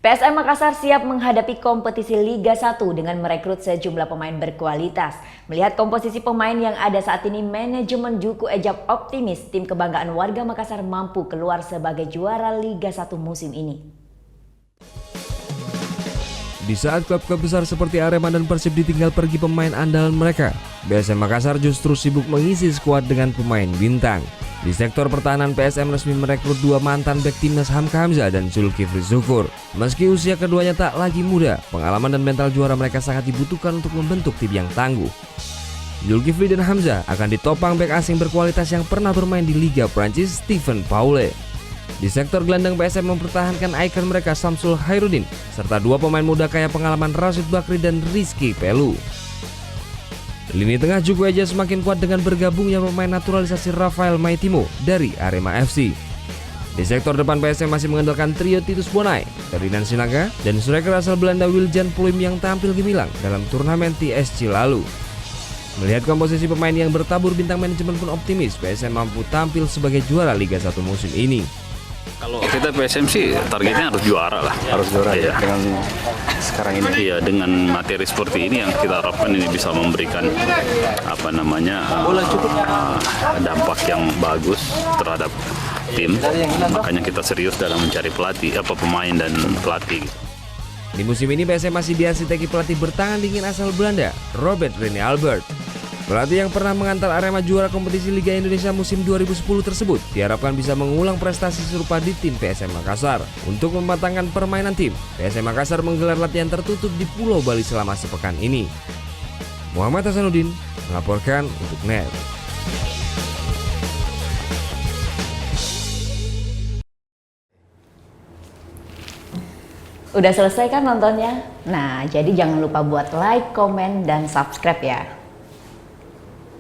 PSM Makassar siap menghadapi kompetisi Liga 1 dengan merekrut sejumlah pemain berkualitas. Melihat komposisi pemain yang ada saat ini, manajemen Juku Ejab optimis tim kebanggaan warga Makassar mampu keluar sebagai juara Liga 1 musim ini. Di saat klub-klub besar seperti Arema dan Persib ditinggal pergi pemain andalan mereka, PSM Makassar justru sibuk mengisi skuad dengan pemain bintang. Di sektor pertahanan, PSM resmi merekrut dua mantan bek timnas Hamka Hamzah dan Zulkifli Syukur. Meski usia keduanya tak lagi muda, pengalaman dan mental juara mereka sangat dibutuhkan untuk membentuk tim yang tangguh. Zulkifli dan Hamzah akan ditopang bek asing berkualitas yang pernah bermain di Liga Prancis, Steven Paule. Di sektor gelandang, PSM mempertahankan ikon mereka Samsul Hairudin serta dua pemain muda kaya pengalaman Rashid Bakri dan Rizky Pelu. Lini tengah Juku Ejab semakin kuat dengan bergabungnya pemain naturalisasi Rafael Maitimo dari Arema FC. Di sektor depan, PSM masih mengandalkan trio Titus Bonai, Ferdinand Sinaga, dan striker asal Belanda Wiljan Pluim yang tampil gemilang dalam turnamen TSC lalu. Melihat komposisi pemain yang bertabur, bintang manajemen pun optimis PSM mampu tampil sebagai juara Liga 1 musim ini. Kalau kita PSM sih targetnya harus juara lah. Harus juara ya. Dengan sekarang ini. Iya, dengan materi seperti ini yang kita harapkan ini bisa memberikan dampak yang bagus terhadap tim. Makanya kita serius dalam mencari pemain dan pelatih. Di musim ini PSM masih diarsiteki pelatih bertangan dingin asal Belanda, Robert Rene Albert. Pelatih yang pernah mengantar Arema juara kompetisi Liga Indonesia musim 2010 tersebut diharapkan bisa mengulang prestasi serupa di tim PSM Makassar. Untuk mematangkan permainan tim, PSM Makassar menggelar latihan tertutup di Pulau Bali selama sepekan ini. Muhammad Hasanuddin melaporkan untuk NET. Udah selesai kan nontonnya? Nah, jadi jangan lupa buat like, komen, dan subscribe ya.